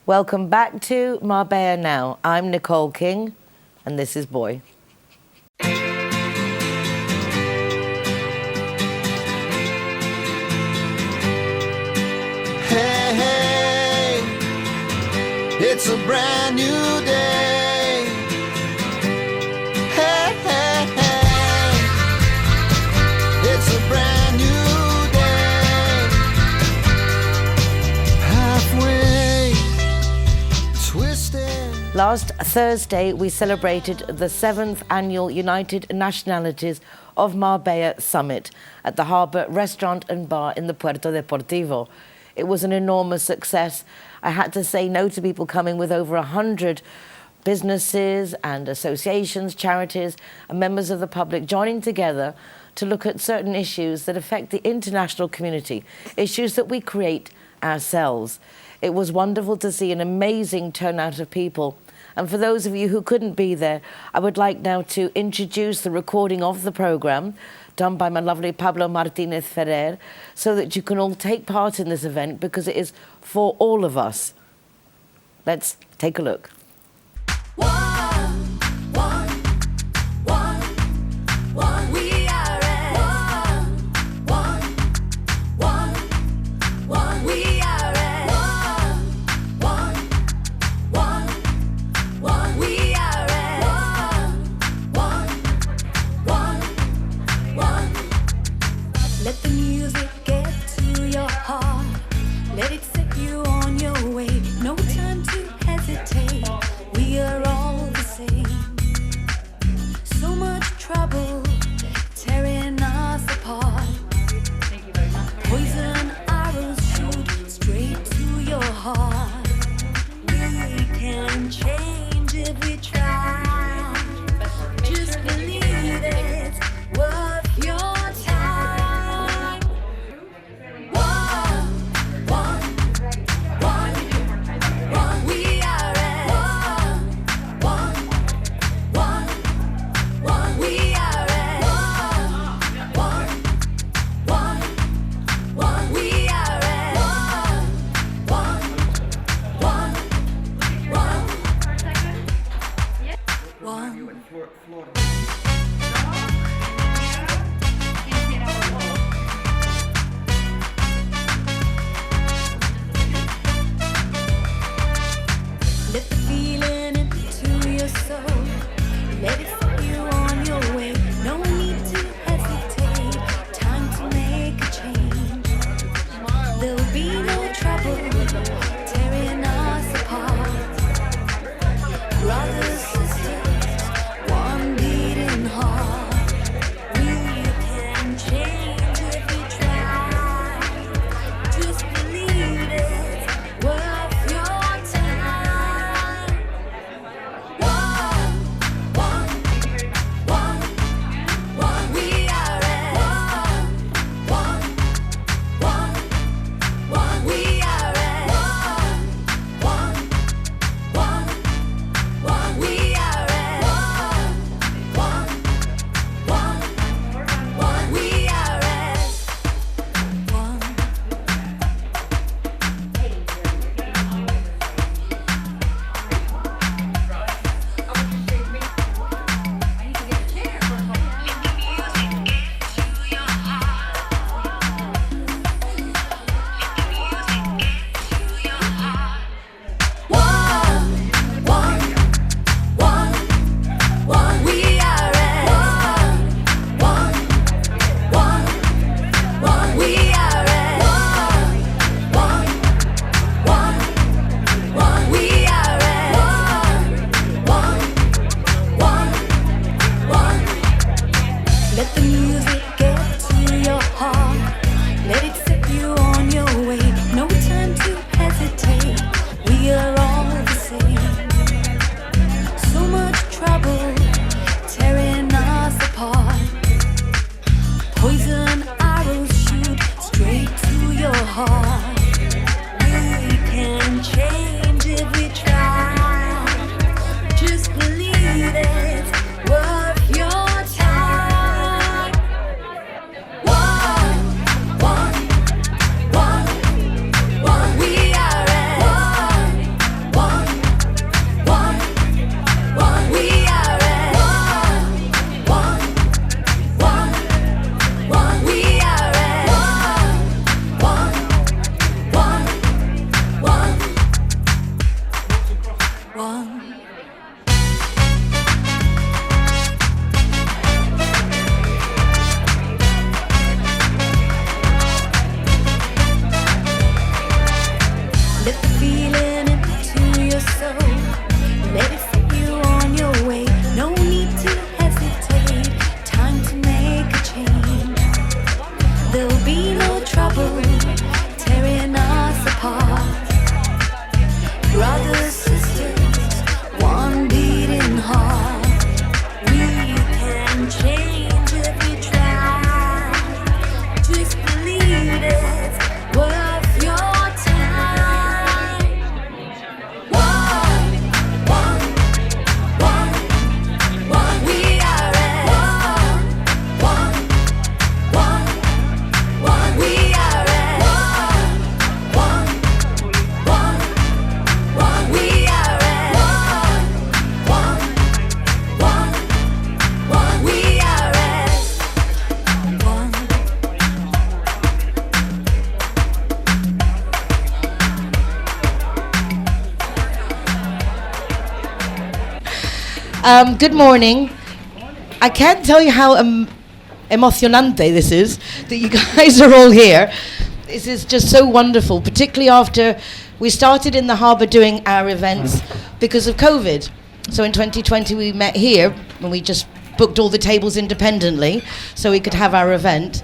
Welcome back to Marbella Now. I'm Nicole King, and this is Boy. Hey, hey, it's a brand new day. Hey, hey, hey, it's a brand new day. Halfway twisted. Last Thursday, we celebrated the 7th Annual United Nationalities of Marbella Summit at the Harbour Restaurant and Bar in the Puerto Deportivo. It was an enormous success. I had to say no to people coming with over 100 businesses and associations, charities, and members of the public joining together to look at certain issues that affect the international community, issues that we create ourselves. It was wonderful to see an amazing turnout of people. And for those of you who couldn't be there, I would like now to introduce the recording of the programme done by my lovely Pablo Martinez Ferrer, so that you can all take part in this event because it is for all of us. Let's take a look. Let the music get to your heart. Let it set you on your way. No time to hesitate. We are all the same. So much trouble tearing us apart. Poison arrows shoot straight to your heart. We can change if we try. Just believe it's worth your time. Let the feeling into your soul. Let it set you on your way. No need to hesitate. Time to make a change. There'll be no trouble tearing us apart. Brothers, sisters, one beating heart. We can change if we try. Just believe it's worth your time. We are at we are at we are at we are Let the music get to your heart. Let it set you on your way. No time to hesitate. We are all the same. So much trouble tearing us apart. Poison arrows shoot straight to your heart. We can change if we try. Just believe it's worth your time. We are at Good morning. I can't tell you how emocionante this is, that you guys are all here. This is just so wonderful, particularly after we started in the harbour doing our events because of COVID. So in 2020 we met here, and we just booked all the tables independently so we could have our event.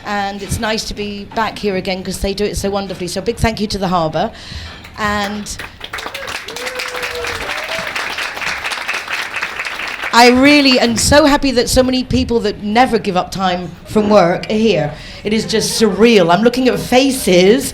And it's nice to be back here again because they do it so wonderfully. So a big thank you to the harbour. And I really am so happy that so many people that never give up time from work are here. It is just surreal. I'm looking at faces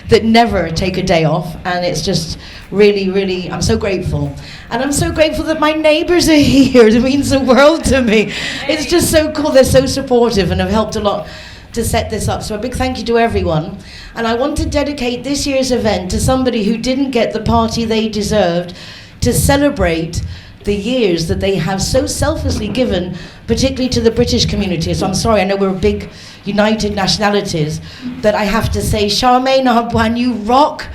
that never take a day off, and it's just really, really, I'm so grateful. And I'm so grateful that my neighbours are here. It means the world to me. It's just so cool. They're so supportive and have helped a lot to set this up. So a big thank you to everyone. And I want to dedicate this year's event to somebody who didn't get the party they deserved, to celebrate the years that they have so selflessly given, particularly to the British community. So I'm sorry, I know we're big united nationalities, but I have to say, Charmaine Arboin, you rock.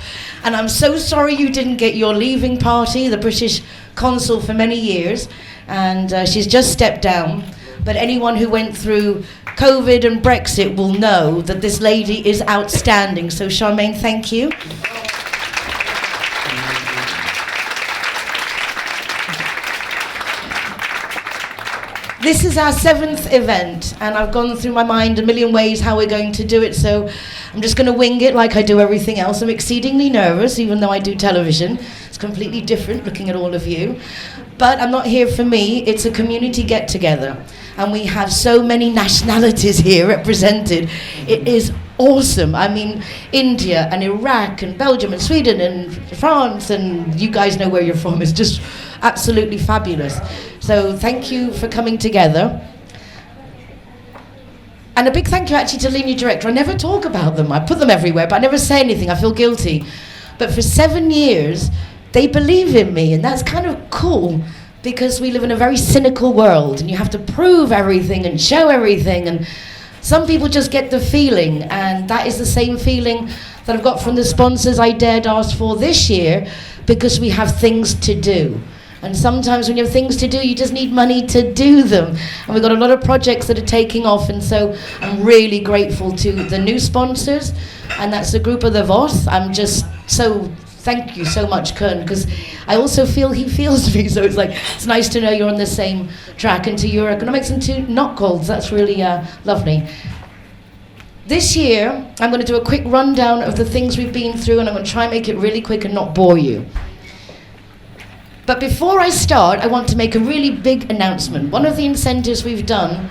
And I'm so sorry you didn't get your leaving party, the British consul for many years, and she's just stepped down. But anyone who went through COVID and Brexit will know that this lady is outstanding. So Charmaine, thank you. This is our 7th event, and I've gone through my mind a million ways how we're going to do it, so I'm just going to wing it like I do everything else. I'm exceedingly nervous, even though I do television. It's completely different looking at all of you. But I'm not here for me, it's a community get-together. And we have so many nationalities here represented. It is awesome. I mean, India and Iraq and Belgium and Sweden and France, and you guys know where you're from. It's just absolutely fabulous. So thank you for coming together. And a big thank you actually to Linear Director. I never talk about them. I put them everywhere, but I never say anything. I feel guilty. But for 7 years, they believe in me, and that's kind of cool because we live in a very cynical world, and you have to prove everything and show everything, and some people just get the feeling, and that is the same feeling that I've got from the sponsors I dared ask for this year, because we have things to do. And sometimes when you have things to do, you just need money to do them. And we've got a lot of projects that are taking off, and so I'm really grateful to the new sponsors, and that's the group of the Voss. I'm just so, thank you so much, Kern, because I also feel he feels me, so it's nice to know you're on the same track. And to your economics and to Knockgolds, that's really lovely. This year, I'm going to do a quick rundown of the things we've been through, and I'm going to try and make it really quick and not bore you. But before I start, I want to make a really big announcement. One of the incentives we've done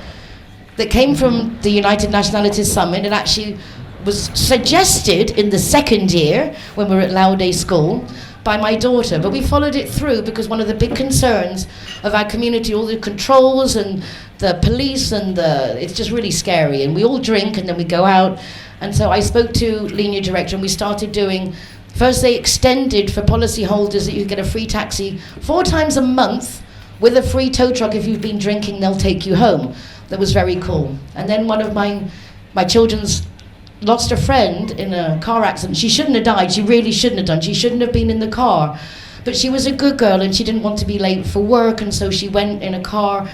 that came from the United Nationalities Summit, and actually was suggested in the 2nd year when we were at Laude School by my daughter, but we followed it through because one of the big concerns of our community, all the controls and the police and it's just really scary, and we all drink and then we go out. And so I spoke to Linear Director, and we started doing, first they extended for policyholders that you get a free taxi 4 times a month with a free tow truck. If you've been drinking, they'll take you home. That was very cool. And then one of my children's lost a friend in a car accident. She shouldn't have died. She really shouldn't have done. She shouldn't have been in the car. But she was a good girl, and she didn't want to be late for work, and so she went in a car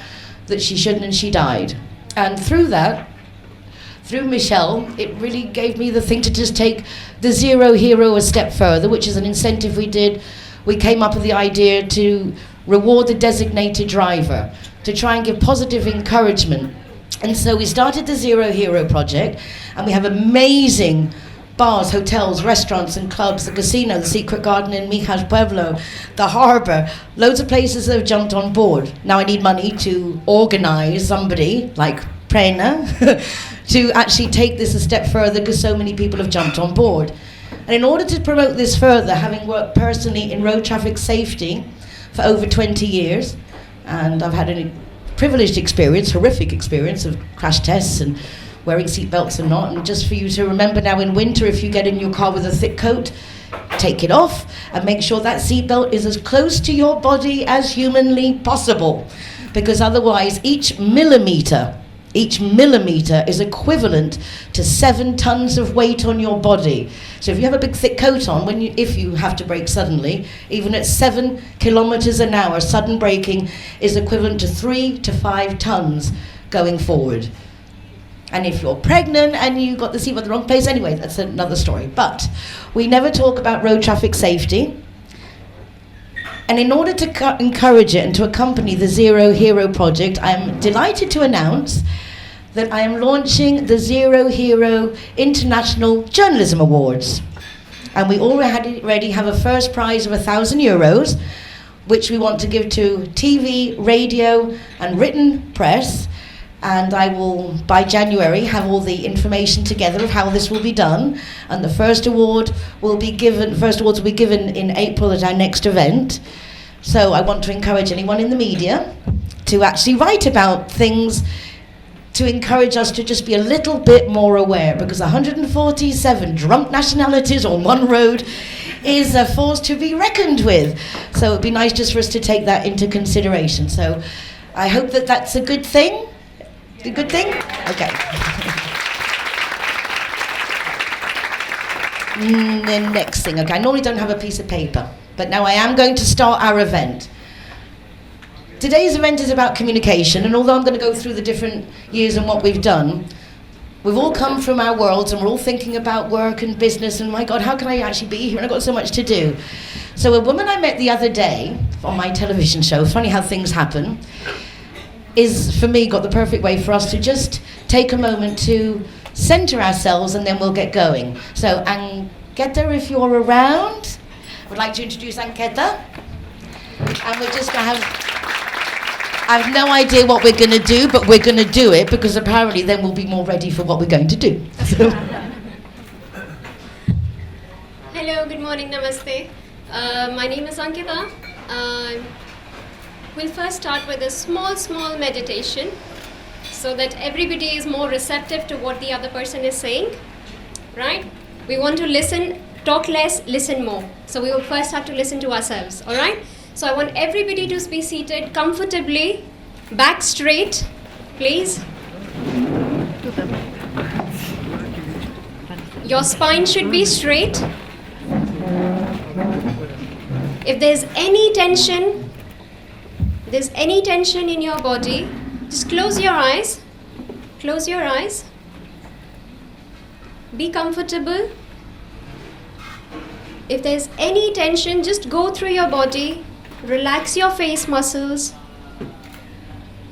that she shouldn't, and she died. And through that, through Michelle, it really gave me the thing to just take the Zero Hero a step further, which is an incentive we did. We came up with the idea to reward the designated driver, to try and give positive encouragement. And so we started the Zero Hero project, and we have amazing bars, hotels, restaurants and clubs, the casino, the Secret Garden in Mijas Pueblo, the harbour, loads of places that have jumped on board. Now I need money to organise somebody like Prena to actually take this a step further, because so many people have jumped on board. And in order to promote this further, having worked personally in road traffic safety for over 20 years, and I've had a privileged experience, horrific experience of crash tests and wearing seatbelts and not, and just for you to remember now in winter, if you get in your car with a thick coat, take it off and make sure that seatbelt is as close to your body as humanly possible, because otherwise each millimeter Each millimetre is equivalent to 7 tons of weight on your body. So if you have a big thick coat on, if you have to brake suddenly, even at 7 kilometres an hour, sudden braking is equivalent to 3 to 5 tons going forward. And if you're pregnant and you got the seatbelt in the wrong place, anyway, that's another story. But we never talk about road traffic safety. And in order to encourage it and to accompany the Zero Hero project, I'm delighted to announce that I am launching the Zero Hero International Journalism Awards. And we already have a first prize of €1,000, which we want to give to TV, radio, and written press. And I will, by January, have all the information together of how this will be done. And the first awards will be given in April at our next event. So I want to encourage anyone in the media to actually write about things to encourage us to just be a little bit more aware, because 147 drunk nationalities on one road is a force to be reckoned with. So it'd be nice just for us to take that into consideration. So I hope that that's a good thing. A good thing? Okay. The next thing, okay, I normally don't have a piece of paper, but now I am going to start our event. Today's event is about communication, and although I'm going to go through the different years and what we've done, we've all come from our worlds and we're all thinking about work and business and, my God, how can I actually be here? And I've got so much to do. So a woman I met the other day on my television show, funny how things happen, is, for me, got the perfect way for us to just take a moment to centre ourselves, and then we'll get going. So, Anketa, if you're around, I would like to introduce Anketa. And we're just going to I have no idea what we're going to do, but we're going to do it, because apparently then we'll be more ready for what we're going to do. So. Hello, good morning, namaste. My name is Ankita. We'll first start with a small meditation so that everybody is more receptive to what the other person is saying, right? We want to listen, talk less, listen more. So we will first have to listen to ourselves, all right? So I want everybody to be seated comfortably, back straight, please. Your spine should be straight. If there's any tension in your body, just close your eyes. Close your eyes. Be comfortable. If there's any tension, just go through your body. Relax your face muscles.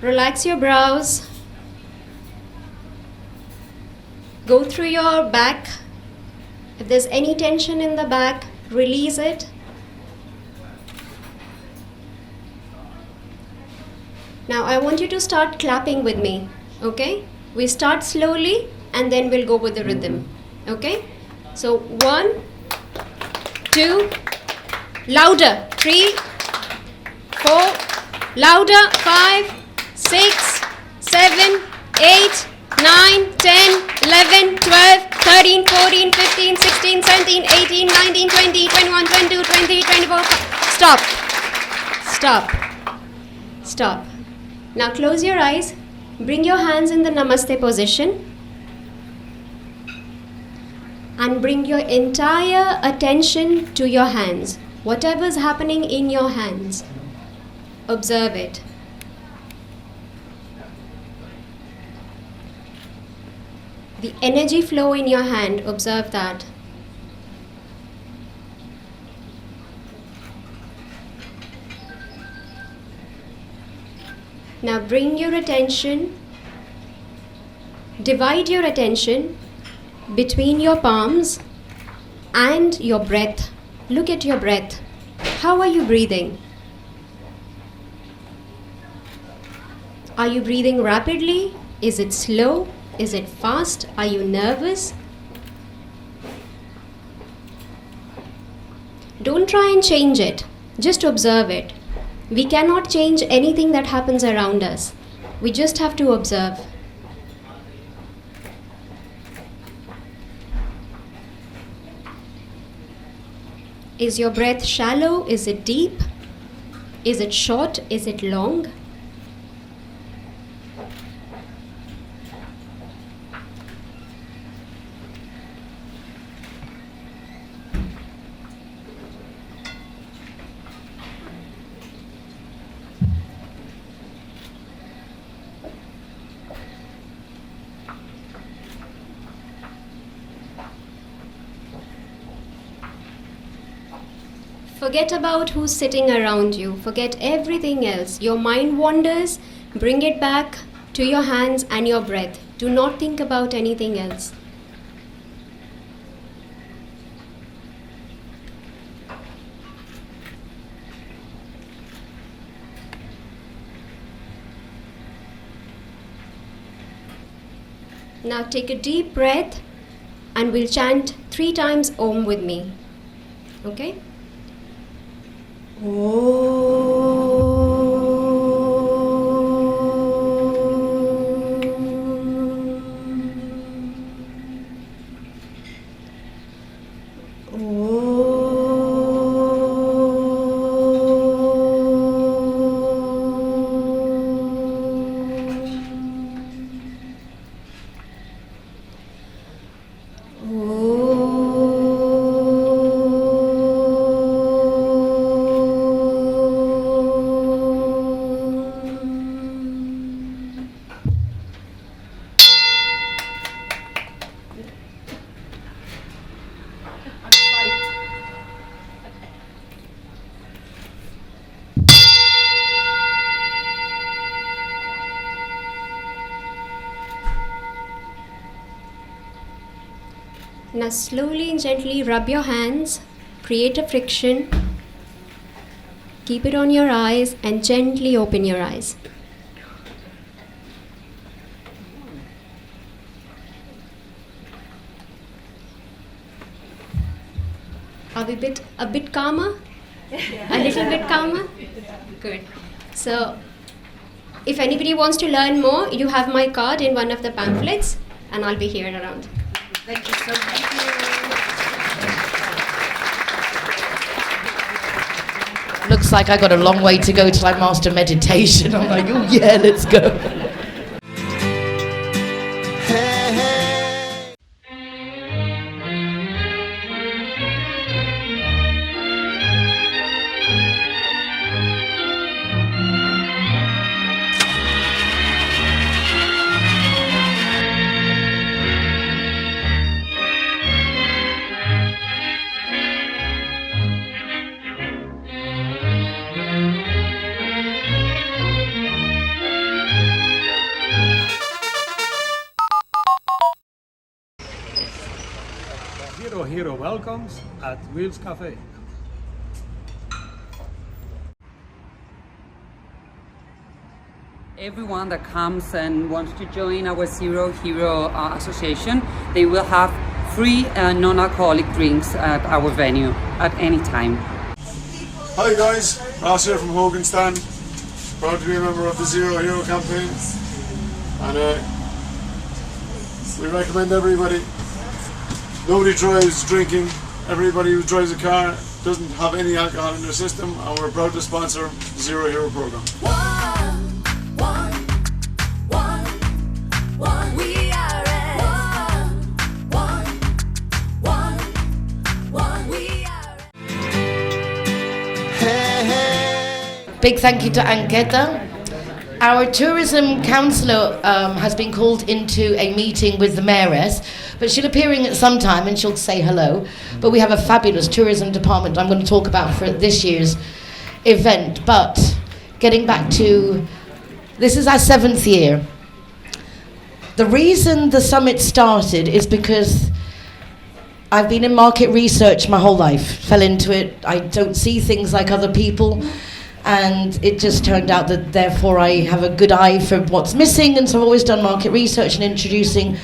Relax your brows. Go through your back. If there's any tension in the back, release it. Now I want you to start clapping with me, okay? We start slowly and then we'll go with the rhythm, okay? So 1, 2, louder, 3, 4, louder, 5, 6, 7, 8, 9, 10, 11, 12, 13, 14, 15, 16, 17, 18, 19, 20, 21, 22, 23, 24, stop. Stop. Stop. Now close your eyes, bring your hands in the Namaste position and bring your entire attention to your hands. Whatever's happening in your hands, observe it. The energy flow in your hand, observe that. Now bring your attention, divide your attention between your palms and your breath. Look at your breath. How are you breathing? Are you breathing rapidly? Is it slow? Is it fast? Are you nervous? Don't try and change it. Just observe it. We cannot change anything that happens around us. We just have to observe. Is your breath shallow? Is it deep? Is it short? Is it long? Forget about who's sitting around you. Forget everything else. Your mind wanders. Bring it back to your hands and your breath. Do not think about anything else. Now take a deep breath and we'll chant 3 times Om with me. Okay? Now slowly and gently rub your hands, create a friction, keep it on your eyes and gently open your eyes. Are we a bit calmer? A little bit calmer? Good. So, if anybody wants to learn more, you have my card in one of the pamphlets and I'll be here around. Thank you so much. Looks like I got a long way to go till I master meditation. I'm like, oh yeah, let's go. Hey, hey. Hero welcomes at Wheels Cafe. Everyone that comes and wants to join our Zero Hero Association, they will have free non-alcoholic drinks at our venue at any time. Hi guys, Ross here from Hogan Stand. Proud to be a member of the Zero Hero campaign. And we recommend everybody. Nobody drives drinking. Everybody who drives a car doesn't have any alcohol in their system, and we're proud to sponsor the Zero Hero program. We are Hey, hey. Big thank you to Anketa. Our tourism councillor has been called into a meeting with the mayoress, but she'll appearing at some time and she'll say hello. But we have a fabulous tourism department I'm going to talk about for this year's event. But getting back to, this is our 7th year. The reason the summit started is because I've been in market research my whole life, fell into it. I don't see things like other people. And it just turned out that therefore I have a good eye for what's missing, and so I've always done market research and introducing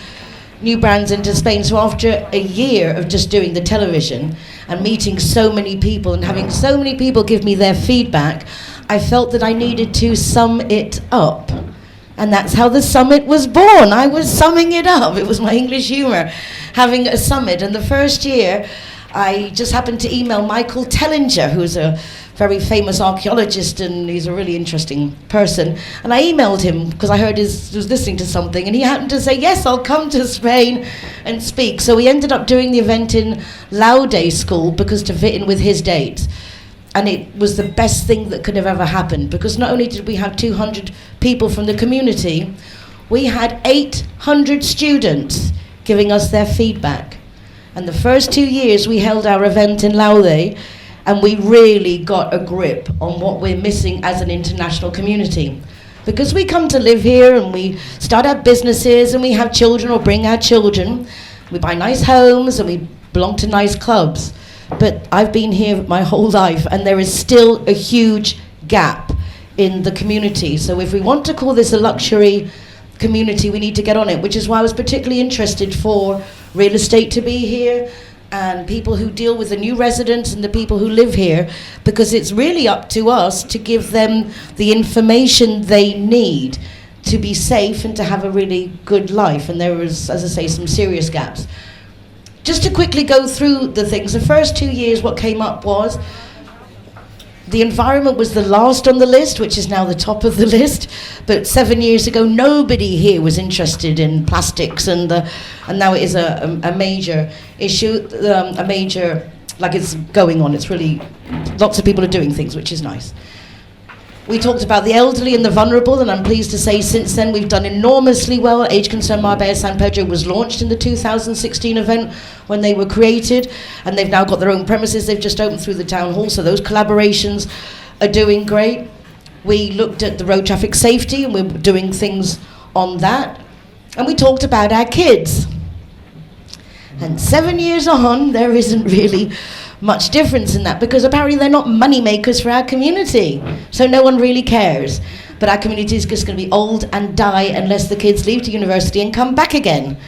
new brands into Spain. So after a year of just doing the television and meeting so many people and having so many people give me their feedback, I felt that I needed to sum it up. And that's how the summit was born. I was summing it up. It was my English humour, having a summit. And the first year, I just happened to email Michael Tellinger, who's a very famous archaeologist, and he's a really interesting person. And I emailed him because I heard he was listening to something, and he happened to say, yes, I'll come to Spain and speak. So we ended up doing the event in Laude School because to fit in with his dates. And it was the best thing that could have ever happened, because not only did we have 200 people from the community, we had 800 students giving us their feedback. And the first 2 years we held our event in Laude, and we really got a grip on what we're missing as an international community. Because we come to live here and we start our businesses and we have children or bring our children, we buy nice homes and we belong to nice clubs. But I've been here my whole life and there is still a huge gap in the community. So if we want to call this a luxury community, we need to get on it, which is why I was particularly interested for real estate to be here and people who deal with the new residents and the people who live here, because it's really up to us to give them the information they need to be safe and to have a really good life. And there was, as I say, some serious gaps. Just to quickly go through the things, the first 2 years what came up was the environment was the last on the list, which is now the top of the list. But 7 years ago, nobody here was interested in plastics, and now it is a major issue, a major, like it's going on. It's really, lots of people are doing things, which is nice. We talked about the elderly and the vulnerable, and I'm pleased to say since then we've done enormously well. Age Concern Marbella San Pedro was launched in the 2016 event when they were created, and they've now got their own premises. They've just opened through the town hall, so those collaborations are doing great. We looked at the road traffic safety, and we're doing things on that. And we talked about our kids. And 7 years on, there isn't really much difference in that, because apparently they're not money makers for our community, so no one really cares. But our community is just going to be old and die unless the kids leave to university and come back again.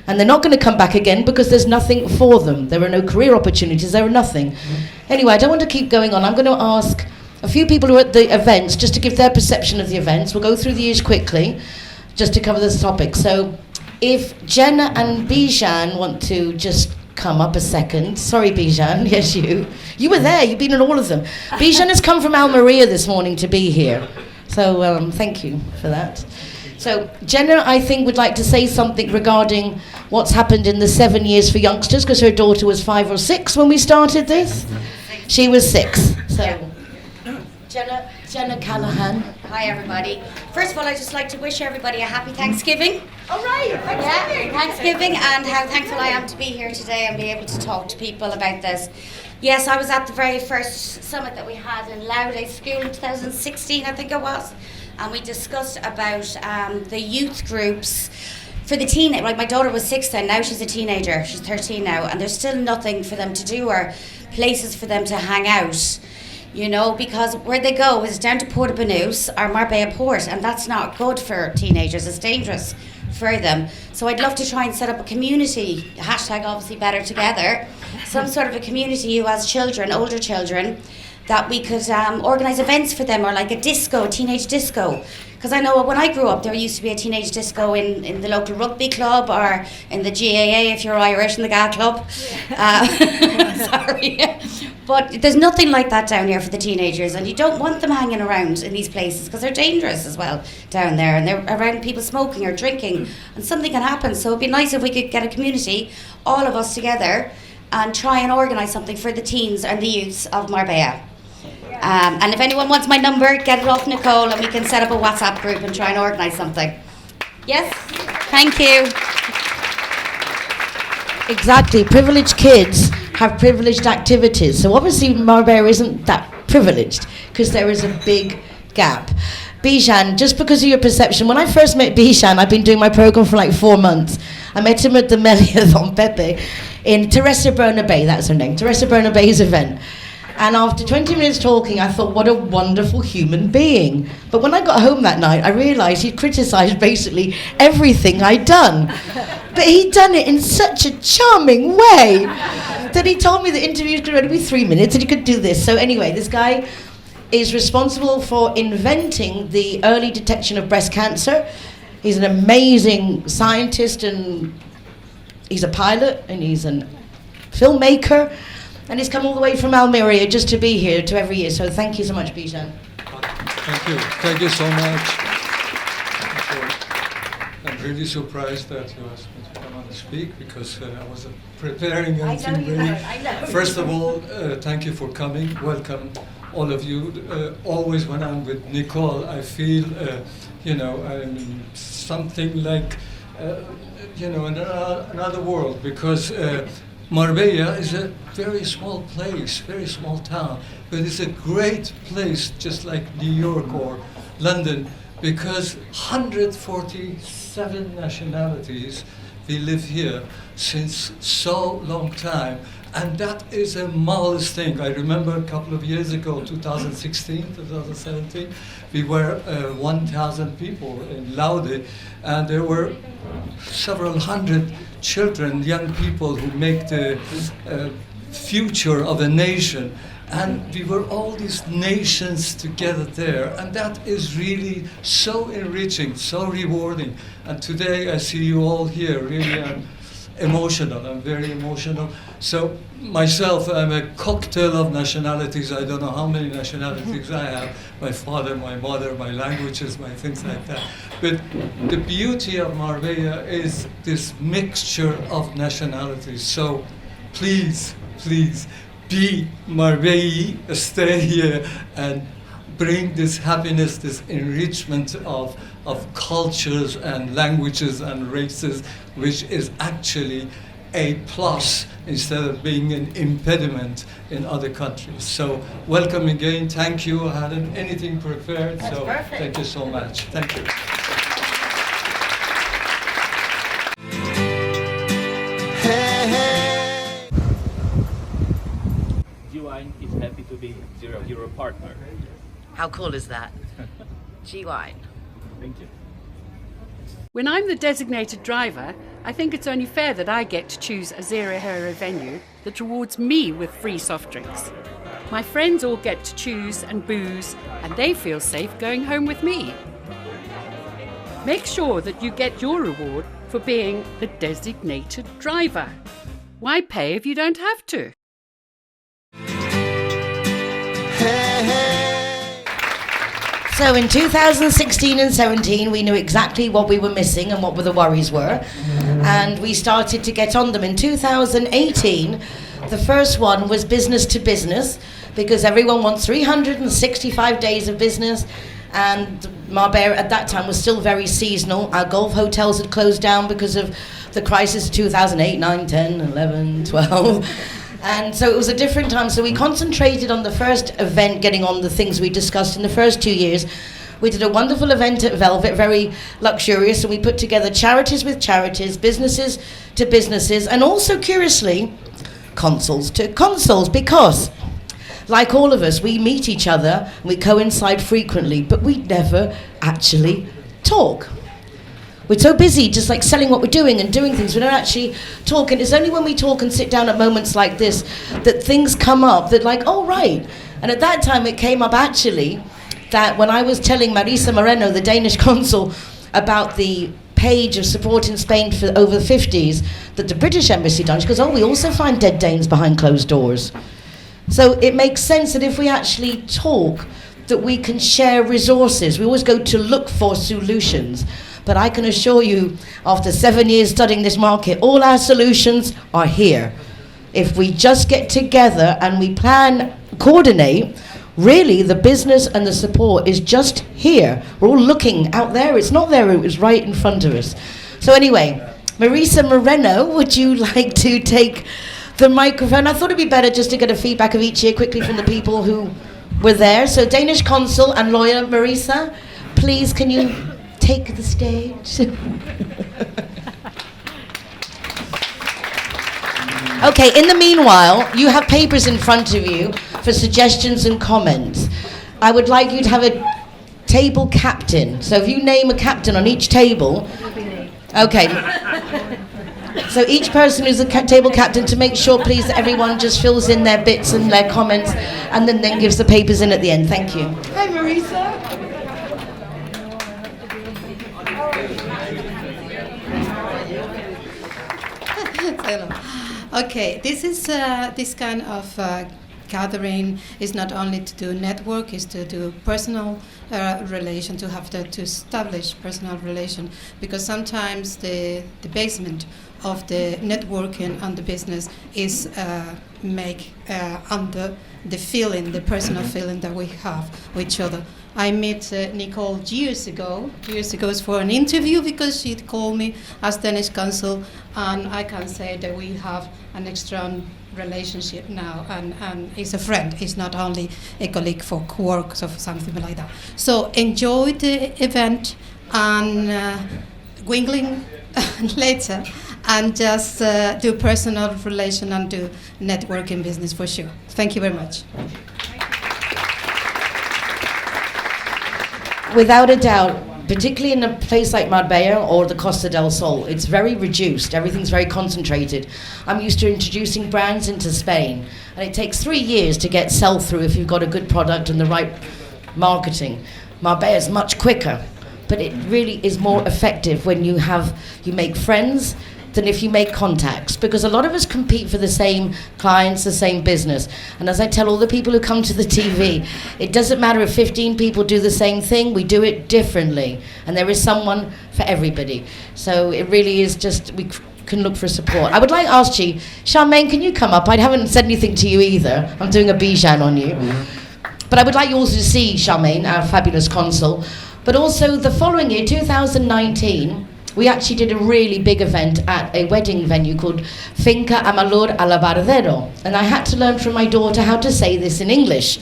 And they're not going to come back again because there's nothing for them. There are no career opportunities, there are nothing. Anyway, I don't want to keep going on. I'm going to ask a few people who are at the events just to give their perception of the events. We'll go through the years quickly just to cover this topic. So if Jenna and Bijan want to just come up a second. Sorry, Bijan. Yes, you. You were there. You've been in all of them. Bijan has come from Almeria this morning to be here. So thank you for that. So Jenna, I think, would like to say something regarding what's happened in the 7 years for youngsters, because her daughter was 5 or 6 when we started this. She was 6. So Jenna Callahan. Hi everybody. First of all, I'd just like to wish everybody a happy Thanksgiving. All right, Thanksgiving, and how thankful I am to be here today and be able to talk to people about this. Yes, I was at the very first summit that we had in Louday School in 2016, I think it was, and we discussed about the youth groups for the teenage. Like my daughter was 6 then, now she's a teenager, she's 13 now, and there's still nothing for them to do or places for them to hang out. You know, because where they go is down to Port of Banús or Marbella Port, and that's not good for teenagers. It's dangerous for them. So I'd love to try and set up a community, hashtag obviously Better Together, some sort of a community who has children, older children, that we could organise events for them, or like a disco, a teenage disco. Because I know when I grew up, there used to be a teenage disco in the local rugby club or in the GAA if you're Irish, in the GA club. Sorry. But there's nothing like that down here for the teenagers, and you don't want them hanging around in these places because they're dangerous as well down there, and they're around people smoking or drinking, and something can happen. So it'd be nice if we could get a community, all of us together, and try and organise something for the teens and the youths of Marbella. And if anyone wants my number, get it off Nicole, and we can set up a WhatsApp group and try and organise something. Yes? Thank you. Exactly. Privileged kids have privileged activities. So obviously Marbella isn't that privileged because there is a big gap. Bijan, just because of your perception, when I first met Bijan, I've been doing my program for like 4 months. I met him at the Meliathon Pepe in Teresa Bernabé, that's her name, Teresa Bernabé's event. And after 20 minutes talking, I thought, what a wonderful human being. But when I got home that night, I realised he'd criticised basically everything I'd done. But he'd done it in such a charming way that he told me the interview could only be 3 minutes and he could do this. So anyway, this guy is responsible for inventing the early detection of breast cancer. He's an amazing scientist, and he's a pilot, and he's a filmmaker. And he's come all the way from Almeria just to be here to every year. So thank you so much, Bijan. Thank you. Thank you so much. I'm really surprised that you asked me to come on and speak, because I wasn't preparing anything really. First of all, thank you for coming. Welcome, all of you. Always when I'm with Nicole, I feel, I'm something like, in another world, because Marbella is a very small place, very small town, but it's a great place, just like New York or London, because 147 nationalities, we live here since so long time. And that is a marvelous thing. I remember a couple of years ago, 2016, 2017, we were 1,000 people in Laude, and there were several hundred children, young people who make the future of a nation. And we were all these nations together there, and that is really so enriching, so rewarding. And today I see you all here, really I'm emotional, I'm very emotional. So myself, I'm a cocktail of nationalities. I don't know how many nationalities I have, my father, my mother, my languages, my things like that. But the beauty of Marbella is this mixture of nationalities. So please, please, be Marbella, stay here and bring this happiness, this enrichment of cultures and languages and races, which is actually a plus instead of being an impediment in other countries. So welcome again, thank you. I hadn't anything prepared, That's so perfect. Thank you so much. Thank you. Hey, hey. G-Wine is happy to be Zero Hero partner. How cool is that? G-Wine. Thank you. When I'm the designated driver, I think it's only fair that I get to choose a Zero Hero venue that rewards me with free soft drinks. My friends all get to choose and booze, and they feel safe going home with me. Make sure that you get your reward for being the designated driver. Why pay if you don't have to? Hey, hey. So in 2016 and 17, we knew exactly what we were missing and what the worries were. And we started to get on them. In 2018, the first one was business to business, because everyone wants 365 days of business. And Marbella at that time was still very seasonal. Our golf hotels had closed down because of the crisis of 2008, 9, 10, 11, 12. And so it was a different time. So we concentrated on the first event, getting on the things we discussed in the first 2 years. We did a wonderful event at Velvet, very luxurious, and we put together charities with charities, businesses to businesses, and also, curiously, consuls to consuls, because, like all of us, we meet each other, we coincide frequently, but we never actually talk. We're so busy just like selling what we're doing and doing things, we don't actually talk. And it's only when we talk and sit down at moments like this that things come up that like, oh right. And at that time it came up actually that when I was telling Marisa Moreno, the Danish consul, about the page of support in Spain for over the 50s that the British embassy done, she goes, oh, we also find dead Danes behind closed doors. So it makes sense that if we actually talk, that we can share resources. We always go to look for solutions. But I can assure you, after 7 years studying this market, all our solutions are here. If we just get together and we plan, coordinate, really the business and the support is just here. We're all looking out there. It's not there, it was right in front of us. So anyway, Marisa Moreno, would you like to take the microphone? I thought it'd be better just to get a feedback of each year quickly from the people who were there. So Danish consul and lawyer Marisa, please can you take the stage? Okay, in the meanwhile, you have papers in front of you for suggestions and comments. I would like you to have a table captain. So if you name a captain on each table. Okay. So each person who's a table captain, to make sure, please, that everyone just fills in their bits and their comments and then gives the papers in at the end. Thank you. Hi, Marisa. Okay, this is this kind of gathering is not only to do network, is to do personal relation, to have to establish personal relation, because sometimes the basement of the networking and the business is make under the feeling, the personal feeling that we have with each other. I met Nicole years ago for an interview because she called me as Danish consul, and I can say that we have an strong relationship now, and he's a friend. He's not only a colleague for work or something like that. So enjoy the event and wingling later, and just do personal relation and do networking business for sure. Thank you very much. Without a doubt, particularly in a place like Marbella or the Costa del Sol, it's very reduced. Everything's very concentrated. I'm used to introducing brands into Spain, and it takes 3 years to get sell-through if you've got a good product and the right marketing. Marbella is much quicker, but it really is more effective when you make friends than if you make contacts, because a lot of us compete for the same clients, the same business. And as I tell all the people who come to the TV, it doesn't matter if 15 people do the same thing, we do it differently, and there is someone for everybody. So it really is just, we can look for support. I would like to ask you, Charmaine, can you come up? I haven't said anything to you either. I'm doing a Bijan on you. But I would like you also to see Charmaine, our fabulous consul. But also the following year, 2019, we actually did a really big event at a wedding venue called Finca Amalur Alabardero. And I had to learn from my daughter how to say this in English.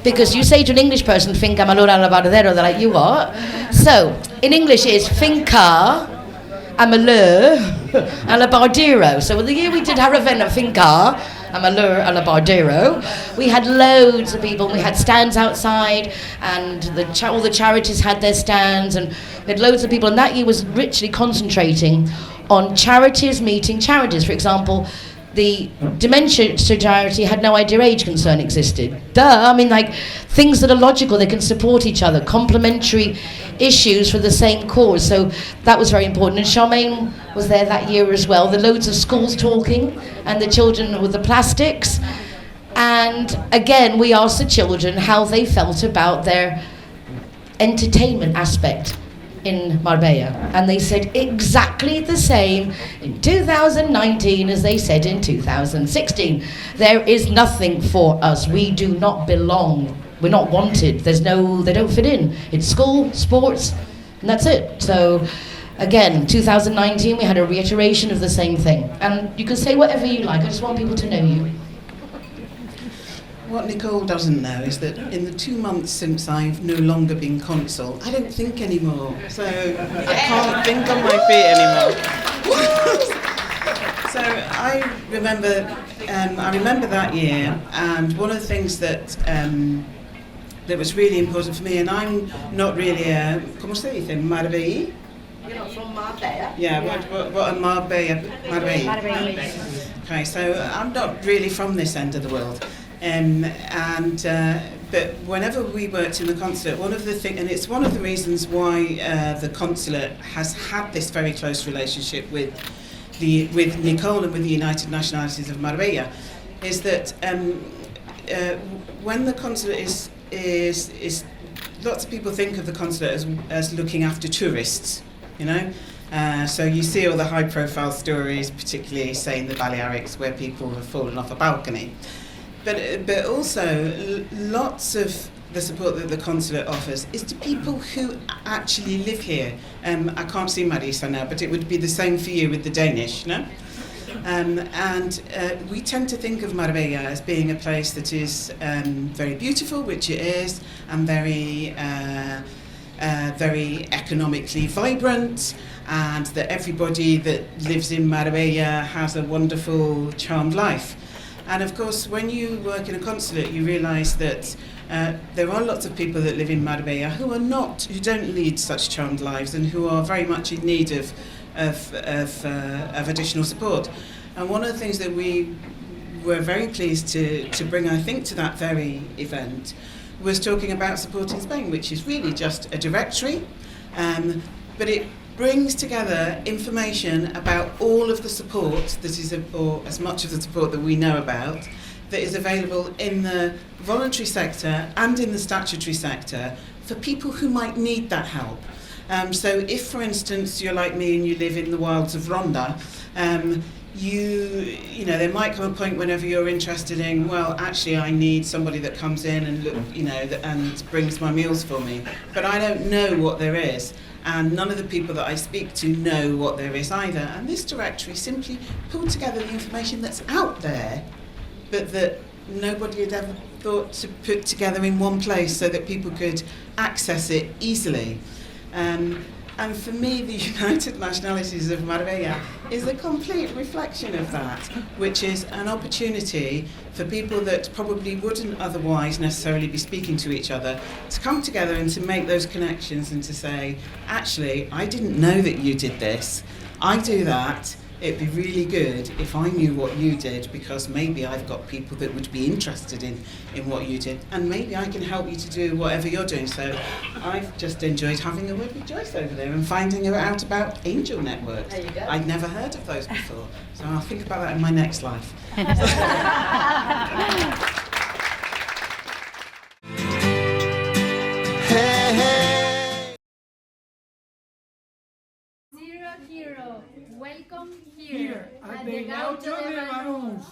Because you say to an English person, Finca Amalur Alabardero, they're like, you what? So, in English it's Finca Amalur Alabardero. So the year we did our event at Finca Amalur Alabardero, we had loads of people. We had stands outside, and all the charities had their stands, and we had loads of people. And that year was richly concentrating on charities meeting charities. For example, the Dementia Charity had no idea age concern existed. Duh, I mean, like, things that are logical, they can support each other, complementary issues for the same cause. So that was very important. And Charmaine was there that year as well. There were loads of schools talking, and the children with the plastics. And again, we asked the children how they felt about their entertainment aspect in Marbella, and they said exactly the same in 2019 as they said in 2016. There is nothing for us. We do not belong. We're not wanted. They don't fit in. It's school, sports, and that's it. So again, 2019, we had a reiteration of the same thing. And you can say whatever you like. I just want people to know you. What Nicole doesn't know is that in the 2 months since I've no longer been consul, I don't think anymore. So I can't think on my feet anymore. So I remember that year, and one of the things that that was really important for me, and I'm not really a, ¿cómo se dice? Marbella? You're not from Marbella? Yeah, what a Marbella. Okay, so I'm not really from this end of the world. But whenever we worked in the consulate, one of the things, and it's one of the reasons why the consulate has had this very close relationship with Nicole and with the United Nationalities of Marbella, is that when the consulate is lots of people think of the consulate as looking after tourists, you know. So you see all the high-profile stories, particularly say in the Balearics, where people have fallen off a balcony. But also, lots of the support that the consulate offers is to people who actually live here. I can't see Marisa now, but it would be the same for you with the Danish, no? We tend to think of Marbella as being a place that is very beautiful, which it is, and very economically vibrant, and that everybody that lives in Marbella has a wonderful, charmed life. And of course, when you work in a consulate, you realise that there are lots of people that live in Marbella who don't lead such charmed lives, and who are very much in need of additional support. And one of the things that we were very pleased to bring, I think, to that very event was talking about Support in Spain, which is really just a directory, but it brings together information about all of the support that is, or as much of the support that we know about, that is available in the voluntary sector and in the statutory sector for people who might need that help. So if, for instance, you're like me and you live in the wilds of Rhondda, you know, there might come a point whenever you're interested in, well, actually I need somebody that comes in and look, you know, and brings my meals for me, but I don't know what there is, and none of the people that I speak to know what there is either. And this directory simply pulled together the information that's out there, but that nobody had ever thought to put together in one place so that people could access it easily. And for me, the United Nationalities of Marbella is a complete reflection of that, which is an opportunity for people that probably wouldn't otherwise necessarily be speaking to each other to come together and to make those connections and to say, actually, I didn't know that you did this. I do that. It'd be really good if I knew what you did, because maybe I've got people that would be interested in what you did, and maybe I can help you to do whatever you're doing. So I've just enjoyed having a word with Joyce over there and finding out about angel networks. There you go. I'd never heard of those before, so I'll think about that in my next life. Hey, hey. Zero Hero, welcome here at the Gaucho de Banús.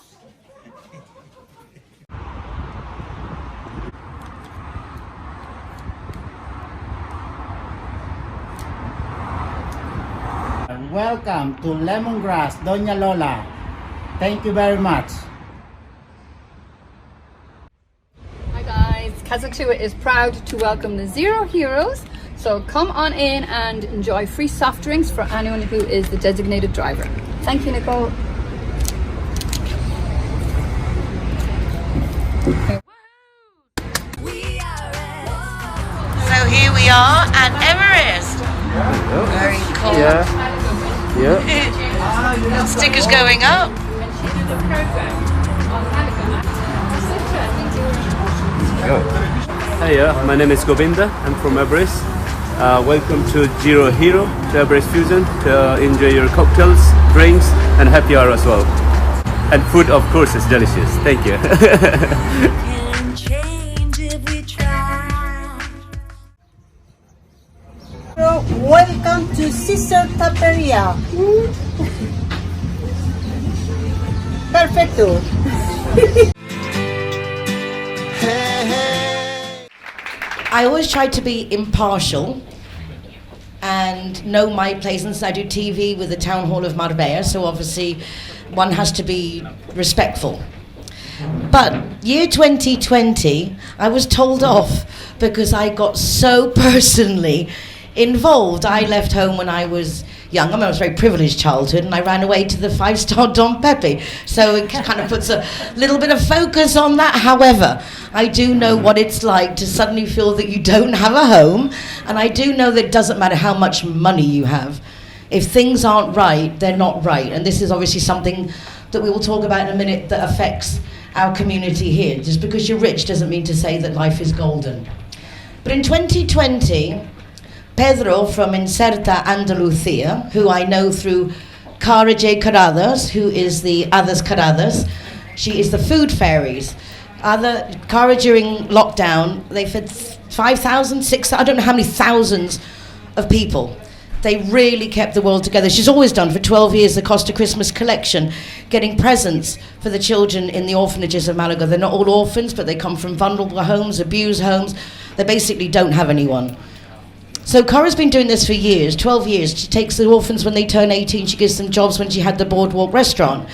Welcome to Lemongrass, Doña Lola. Thank you very much. Hi guys, Kazatua is proud to welcome the Zero Heroes. So come on in and enjoy free soft drinks for anyone who is the designated driver. Thank you, Nicole. So here we are at Everest. Very cool. Yeah. Stickers going up. Hey, my name is Govinda. I'm from Everest. Welcome to Zero Hero, to Everest Fusion, to enjoy your cocktails, drinks, and happy hour as well. And food, of course, is delicious. Thank you. Welcome to Sister Taperia. Perfecto. I always try to be impartial and know my place, and I do TV with the Town Hall of Marbella, so obviously one has to be respectful. But year 2020, I was told off because I got so personally involved. I left home when I was young. I was a very privileged childhood, and I ran away to the 5-star Don Pepe. So it kind of puts a little bit of focus on that. However, I do know what it's like to suddenly feel that you don't have a home, and I do know that it doesn't matter how much money you have. If things aren't right, they're not right. And this is obviously something that we will talk about in a minute that affects our community here. Just because you're rich doesn't mean to say that life is golden. But in 2020, Pedro from Inserta Andalucía, who I know through Cara J. Carradas, who is the Others Carradas, she is the food fairies. Cara during lockdown, they fed 5,000, 6,000, I don't know how many thousands of people. They really kept the world together. She's always done for 12 years the Costa Christmas collection, getting presents for the children in the orphanages of Malaga. They're not all orphans, but they come from vulnerable homes, abused homes. They basically don't have anyone. So Cara's been doing this for years, 12 years. She takes the orphans when they turn 18. She gives them jobs when she had the Boardwalk restaurant.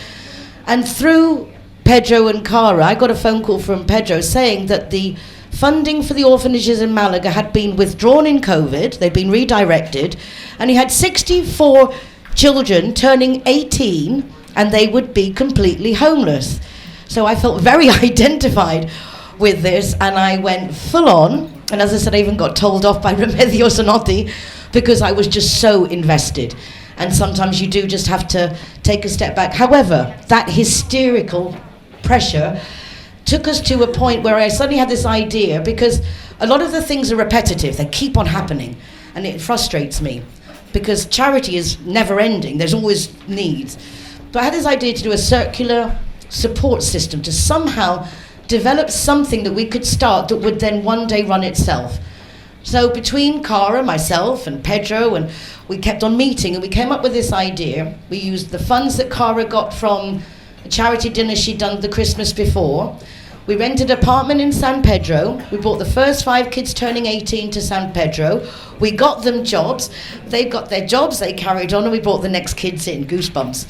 And through Pedro and Cara, I got a phone call from Pedro saying that the funding for the orphanages in Malaga had been withdrawn in COVID. They'd been redirected. And he had 64 children turning 18, and they would be completely homeless. So I felt very identified with this, and I went full on. And as I said, I even got told off by Remedios Zanotti because I was just so invested. And sometimes you do just have to take a step back. However, that hysterical pressure took us to a point where I suddenly had this idea, because a lot of the things are repetitive. They keep on happening. And it frustrates me because charity is never ending. There's always needs. But I had this idea to do a circular support system to somehow develop something that we could start that would then one day run itself. So between Cara, myself, and Pedro, and we kept on meeting, and we came up with this idea. We used the funds that Cara got from a charity dinner she'd done the Christmas before. We rented an apartment in San Pedro. We brought the first 5 kids turning 18 to San Pedro. We got them jobs. They got their jobs, they carried on, and we brought the next kids in. Goosebumps.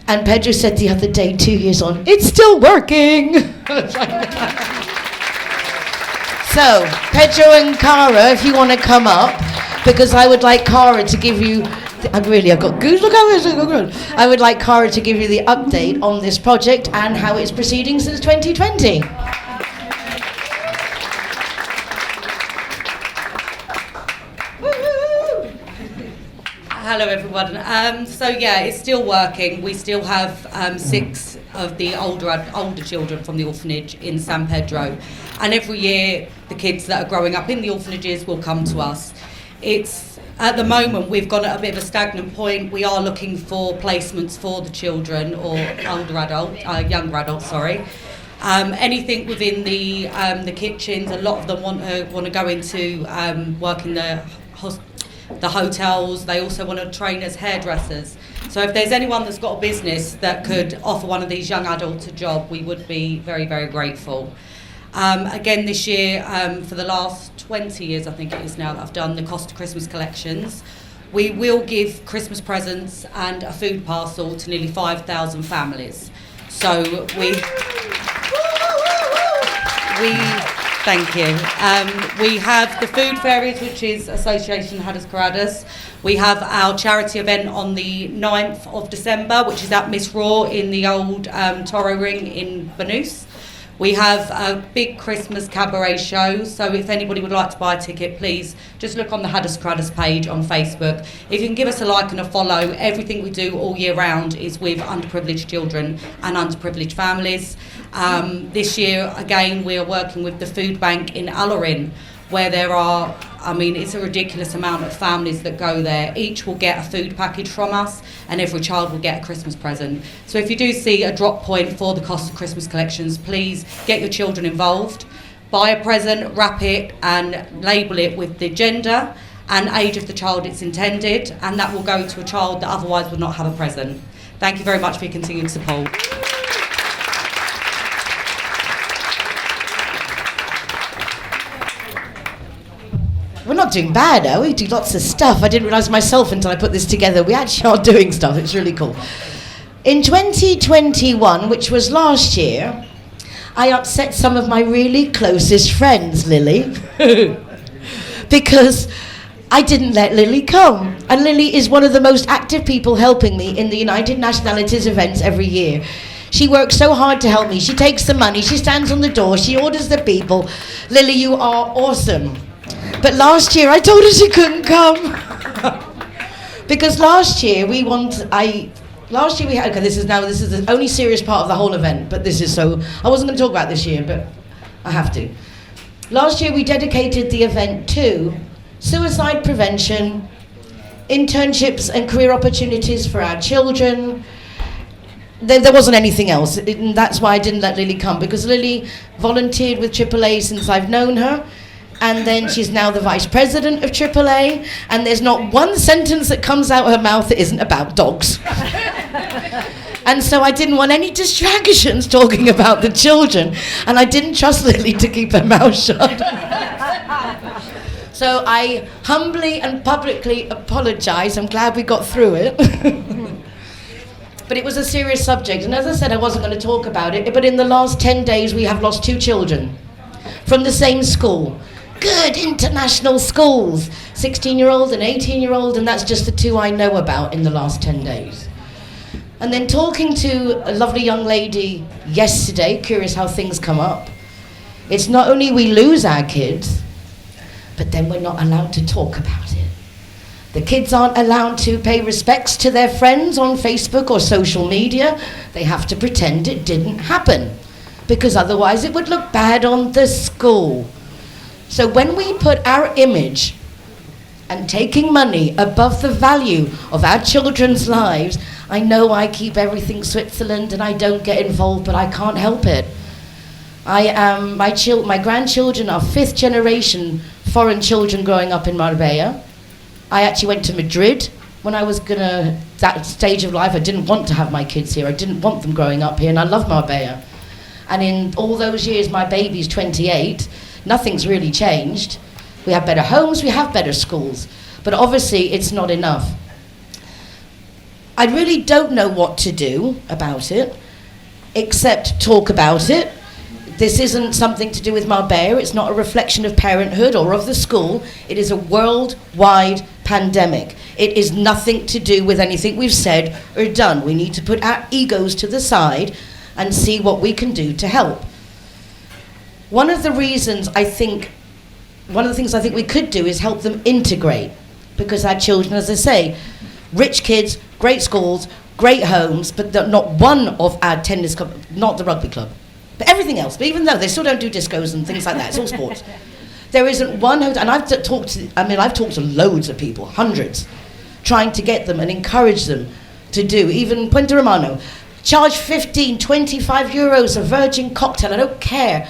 And Pedro said the other day, 2 years on, it's still working. So, Pedro and Cara, if you want to come up, because I would like Cara to give you, I've got goose, look how good. I would like Cara to give you the update on this project and how it's proceeding since 2020. Hello everyone. So yeah, it's still working. We still have 6 of the older children from the orphanage in San Pedro, and every year the kids that are growing up in the orphanages will come to us. It's at the moment we've gone at a bit of a stagnant point. We are looking for placements for the children or younger adults. Anything within the kitchens. A lot of them want to go into work in the hotels. They also want to train as hairdressers. So if there's anyone that's got a business that could offer one of these young adults a job, we would be very, very grateful. Again, this year, for the last 20 years, I think it is now, that I've done the Costa Christmas collections. We will give Christmas presents and a food parcel to nearly 5,000 families. So thank you. We have the food fairies, which is Association Hadas Caradas. We have our charity event on the 9th of December, which is at Miss Raw in the old Toro Ring in Banús. We have a big Christmas cabaret show, so if anybody would like to buy a ticket, please just look on the Hadas Caradas page on Facebook. If you can give us a like and a follow, everything we do all year round is with underprivileged children and underprivileged families. This year, again, we are working with the food bank in Alarin, where there are, it's a ridiculous amount of families that go there. Each will get a food package from us, and every child will get a Christmas present. So if you do see a drop point for the Costa Christmas collections, please get your children involved. Buy a present, wrap it, and label it with the gender and age of the child it's intended, and that will go to a child that otherwise would not have a present. Thank you very much for your continued support. We're not doing bad, are we? We do lots of stuff. I didn't realise myself until I put this together. We actually are doing stuff. It's really cool. In 2021, which was last year, I upset some of my really closest friends, Lily, because I didn't let Lily come. And Lily is one of the most active people helping me in the United Nationalities events every year. She works so hard to help me. She takes the money. She stands on the door. She orders the people. Lily, you are awesome. But last year I told her she couldn't come because last year we had, okay, this is the only serious part of the whole event, but this is so, I wasn't going to talk about this year, but I have to. Last year we dedicated the event to suicide prevention, internships and career opportunities for our children. There wasn't anything else, and that's why I didn't let Lily come, because Lily volunteered with AAA since I've known her. And then she's now the vice president of AAA, and there's not one sentence that comes out of her mouth that isn't about dogs. And so I didn't want any distractions talking about the children, and I didn't trust Lily to keep her mouth shut. So I humbly and publicly apologise. I'm glad we got through it. But it was a serious subject, and as I said, I wasn't going to talk about it, but in the last 10 days we have lost 2 children from the same school. Good international schools, 16-year-old and 18-year-old, and that's just the 2 I know about in the last 10 days. And then talking to a lovely young lady yesterday, curious how things come up, it's not only we lose our kids, but then we're not allowed to talk about it. The kids aren't allowed to pay respects to their friends on Facebook or social media. They have to pretend it didn't happen, because otherwise it would look bad on the school. So when we put our image and taking money above the value of our children's lives, I know I keep everything Switzerland and I don't get involved, but I can't help it. My grandchildren are 5th generation foreign children growing up in Marbella. I actually went to Madrid when I was that stage of life. I didn't want to have my kids here. I didn't want them growing up here, and I love Marbella. And in all those years, my baby's 28, nothing's really changed. We have better homes, we have better schools, but obviously it's not enough. I really don't know what to do about it, except talk about it. This isn't something to do with Marbella. It's not a reflection of parenthood or of the school. It is a worldwide pandemic. It is nothing to do with anything we've said or done. We need to put our egos to the side and see what we can do to help. One of the things I think we could do is help them integrate, because our children, as I say, rich kids, great schools, great homes, but not one of our tennis club, not the rugby club, but everything else. But even though they still don't do discos and things like that, it's all sports. There isn't one hotel, and I've talked to loads of people, hundreds, trying to get them and encourage them to do, even Puente Romano, charge 15, 25 euros a virgin cocktail, I don't care,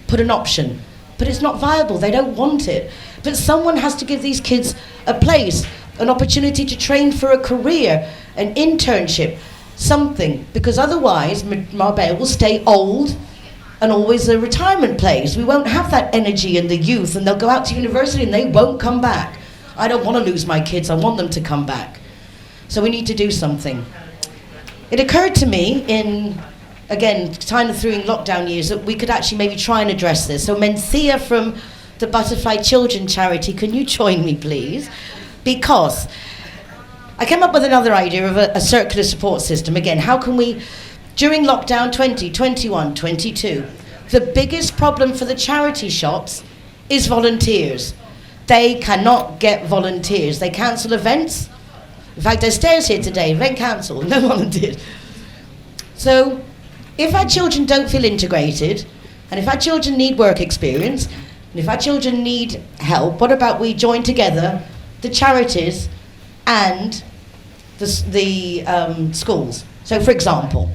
put an option. But it's not viable, they don't want it. But someone has to give these kids a place, an opportunity to train for a career, an internship, something, because otherwise Marbella will stay old and always a retirement place. We won't have that energy in the youth, and they'll go out to university and they won't come back. I don't want to lose my kids, I want them to come back. So we need to do something. It occurred to me again, kind of through in lockdown years, that we could actually maybe try and address this. So Mencia from the Butterfly Children charity, can you join me please? Because I came up with another idea of a circular support system. Again, how can we, during lockdown 20, 21, 22, the biggest problem for the charity shops is volunteers. They cannot get volunteers. They cancel events. In fact, there's stairs here today, event cancelled, no volunteers. So if our children don't feel integrated, and if our children need work experience, and if our children need help, what about we join together the charities and the schools? So for example,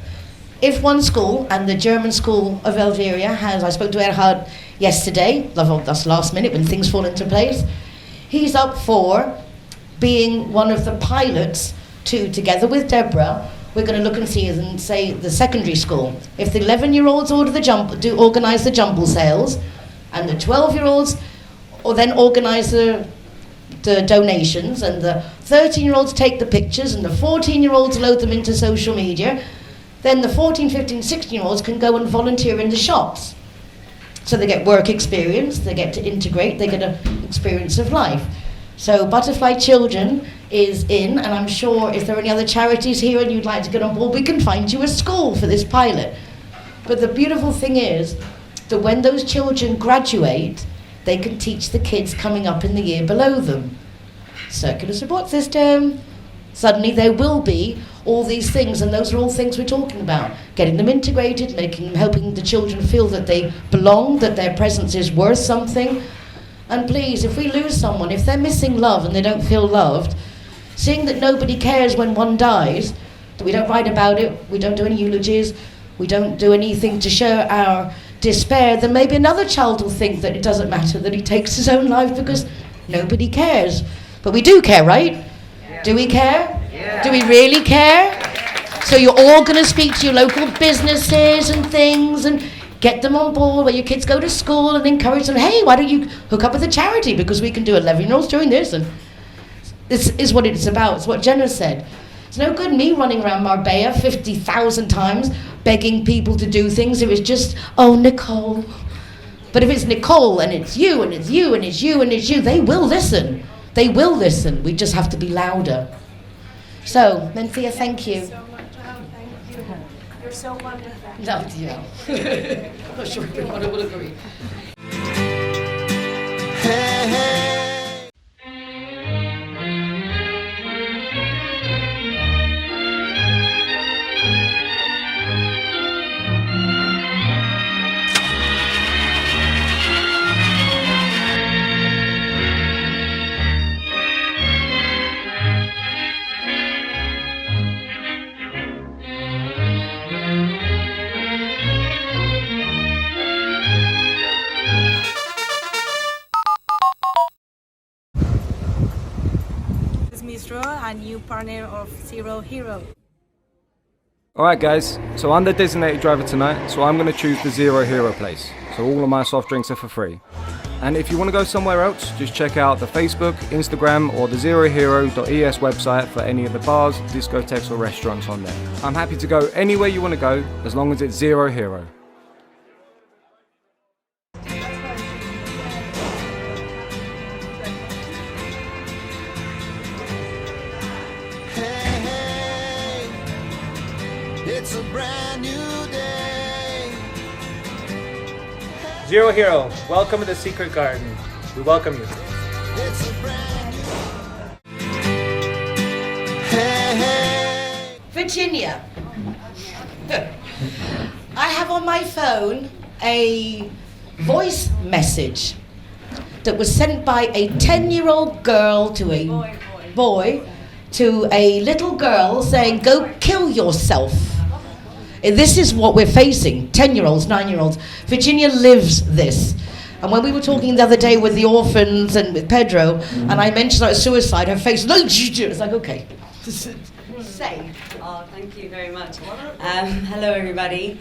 if one school, and the German school of Elveria has, I spoke to Erhard yesterday, that's last minute when things fall into place, he's up for being one of the pilots to, together with Deborah, we're going to look and see, and say the secondary school. If the 11-year-olds organise the jumble sales, and the 12-year-olds then organise the donations, and the 13-year-olds take the pictures, and the 14-year-olds load them into social media, then the 14, 15, 16-year-olds can go and volunteer in the shops. So they get work experience, they get to integrate, they get an experience of life. So Butterfly Children is in, and I'm sure if there are any other charities here and you'd like to get on board, we can find you a school for this pilot. But the beautiful thing is that when those children graduate, they can teach the kids coming up in the year below them. Circular support system. Suddenly there will be all these things, and those are all things we're talking about. Getting them integrated, helping the children feel that they belong, that their presence is worth something. And please, if we lose someone, if they're missing love and they don't feel loved, seeing that nobody cares when one dies, that we don't write about it, we don't do any eulogies, we don't do anything to share our despair, then maybe another child will think that it doesn't matter, that he takes his own life because nobody cares. But we do care, right? Yeah. Do we care? Yeah. Do we really care? Yeah. So you're all going to speak to your local businesses and things and get them on board where your kids go to school and encourage them, hey, why don't you hook up with a charity, because we can do 11-year-olds doing this. And this is what it's about. It's what Jenna said. It's no good me running around Marbella 50,000 times begging people to do things. It was just, oh, Nicole. But if it's Nicole and it's you and it's you and it's you and it's you, they will listen. They will listen. We just have to be louder. So, Mencia, thank you. Thank you. You're so wonderful. No, yeah. I'm not sure everyone will agree. Hey, hey. Miss Ro, a new partner of Zero Hero. Alright guys, so I'm the designated driver tonight, so I'm going to choose the Zero Hero place. So all of my soft drinks are for free. And if you want to go somewhere else, just check out the Facebook, Instagram or the zerohero.es website for any of the bars, discotheques or restaurants on there. I'm happy to go anywhere you want to go, as long as it's Zero Hero. It's a brand new day. Zero Hero, welcome to the Secret Garden. We welcome you. It's a brand new. Hey, hey. Virginia. I have on my phone a voice message that was sent by a 10-year-old girl to a boy to a little girl saying, "Go kill yourself." This is what we're facing, 10-year-olds, 9-year-olds. Virginia lives this. And when we were talking the other day with the orphans and with Pedro, and I mentioned like suicide, her face, no, it's like, okay. Say. Oh, thank you very much. Hello, everybody.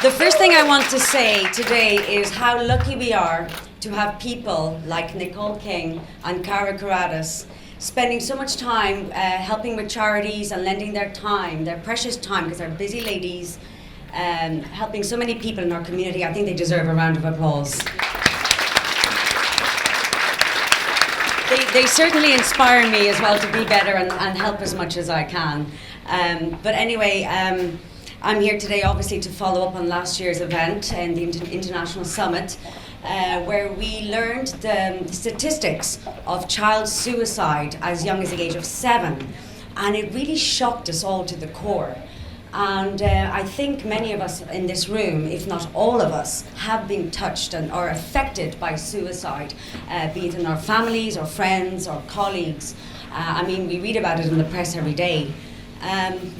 The first thing I want to say today is how lucky we are to have people like Nicole King and Cara Caradas spending so much time helping with charities and lending their time, their precious time, because they're busy ladies, helping so many people in our community. I think they deserve a round of applause. They certainly inspire me as well to be better and help as much as I can. But anyway, I'm here today obviously to follow up on last year's event and the International Summit, where we learned the statistics of child suicide as young as the age of 7. And it really shocked us all to the core. And I think many of us in this room, if not all of us, have been touched and are affected by suicide, be it in our families or friends or colleagues. I mean, we read about it in the press every day.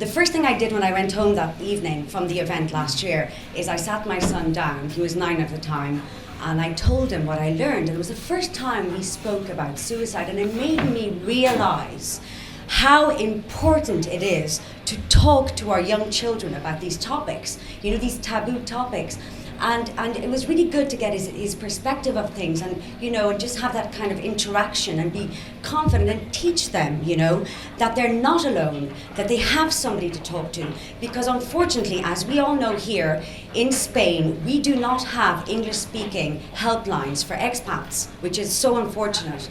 The first thing I did when I went home that evening from the event last year is I sat my son down, he was 9 at the time, and I told him what I learned. And it was the first time we spoke about suicide, and it made me realize how important it is to talk to our young children about these topics, you know, these taboo topics. And it was really good to get his perspective of things, and, you know, and just have that kind of interaction and be confident and teach them, you know, that they're not alone, that they have somebody to talk to. Because unfortunately, as we all know here in Spain, we do not have English-speaking helplines for expats, which is so unfortunate.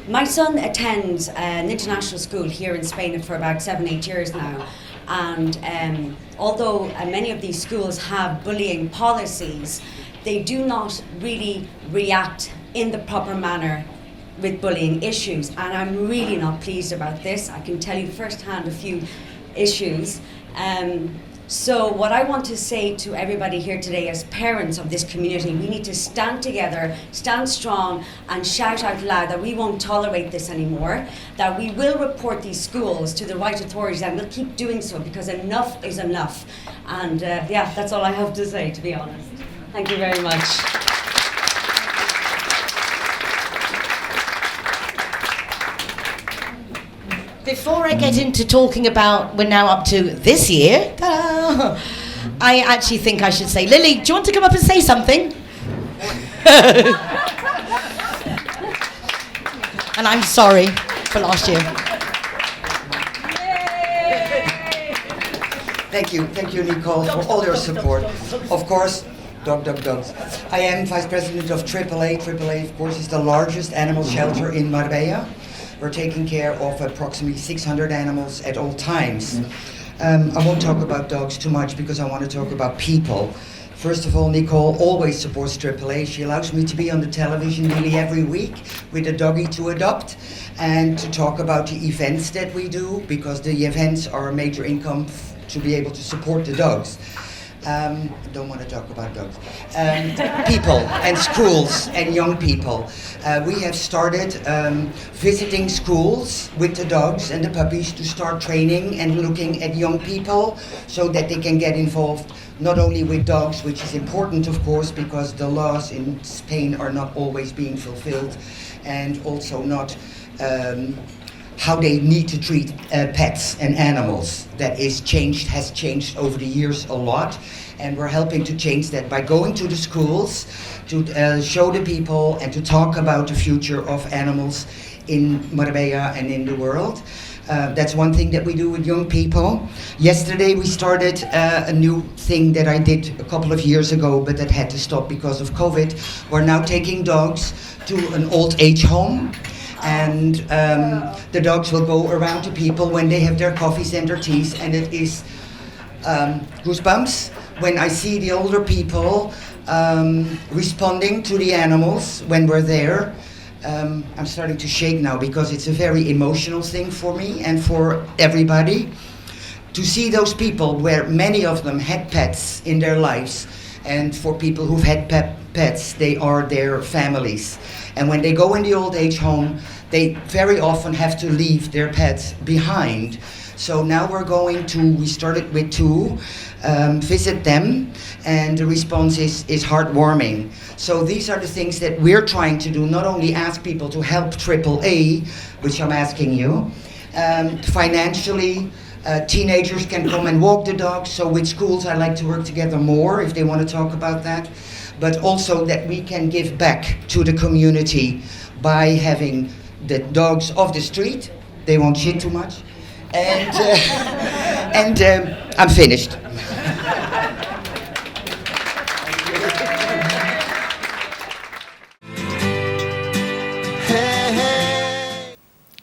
My son attends an international school here in Spain for about 7-8 years now. And although many of these schools have bullying policies, they do not really react in the proper manner with bullying issues. And I'm really not pleased about this. I can tell you firsthand a few issues. So what I want to say to everybody here today as parents of this community, we need to stand together, stand strong, and shout out loud that we won't tolerate this anymore, that we will report these schools to the right authorities, and we'll keep doing so, because enough is enough. And yeah, that's all I have to say, to be honest. Thank you very much. Before I get into talking about, we're now up to this year, ta-da, I actually think I should say, Lily, do you want to come up and say something? And I'm sorry for last year. Thank you, Nicole, for all your support. Of course, dogs. I am Vice President of AAA. AAA, of course, is the largest animal shelter in Marbella. We're taking care of approximately 600 animals at all times. I won't talk about dogs too much because I want to talk about people. First of all, Nicole always supports AAA. She allows me to be on the television nearly every week with a doggy to adopt and to talk about the events that we do, because the events are a major income to be able to support the dogs. Don't want to talk about dogs. People and schools and young people. We have started visiting schools with the dogs and the puppies to start training and looking at young people so that they can get involved not only with dogs, which is important of course because the laws in Spain are not always being fulfilled, and also not how they need to treat pets and animals. That has changed over the years a lot, and we're helping to change that by going to the schools to show the people and to talk about the future of animals in Marbella and in the world. That's one thing that we do with young people. Yesterday we started a new thing that I did a couple of years ago, but that had to stop because of COVID. We're now taking dogs to an old age home. And the dogs will go around to people when they have their coffees and their teas, and it is goosebumps when I see the older people responding to the animals when we're there. I'm starting to shake now because it's a very emotional thing for me and for everybody. To see those people where many of them had pets in their lives, and for people who've had pets, they are their families. And when they go in the old age home, they very often have to leave their pets behind. So now we started with 2, visit them, and the response is heartwarming. So these are the things that we're trying to do, not only ask people to help AAA, which I'm asking you, financially. Teenagers can come and walk the dogs, so with schools I like to work together more if they want to talk about that, but also that we can give back to the community by having the dogs off the street. They won't shit too much, and I'm finished.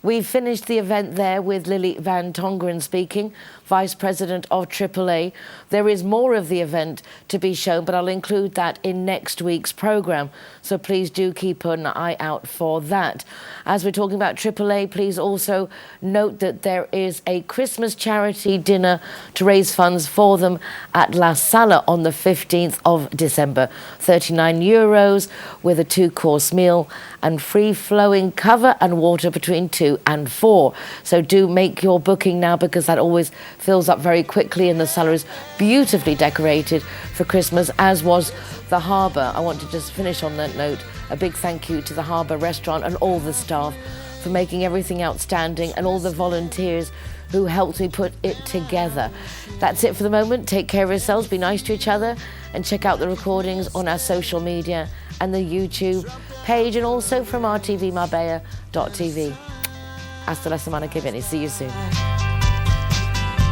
We finished the event there with Lily van Tongeren speaking, Vice President of AAA. There is more of the event to be shown, but I'll include that in next week's programme. So please do keep an eye out for that. As we're talking about AAA, please also note that there is a Christmas charity dinner to raise funds for them at La Sala on the 15th of December. €39 with a 2-course meal and free-flowing cover and water between 2 and 4. So do make your booking now, because that always fills up very quickly, and the Sala is beautifully decorated for Christmas, as was the harbour. I want to just finish on that note. A big thank you to the harbour restaurant and all the staff for making everything outstanding, and all the volunteers who helped me put it together. That's it for the moment. Take care of yourselves, be nice to each other, and check out the recordings on our social media and the YouTube page, and also from rtvmarbella.tv. Hasta la semana que viene. See you soon.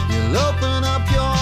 You'll open up your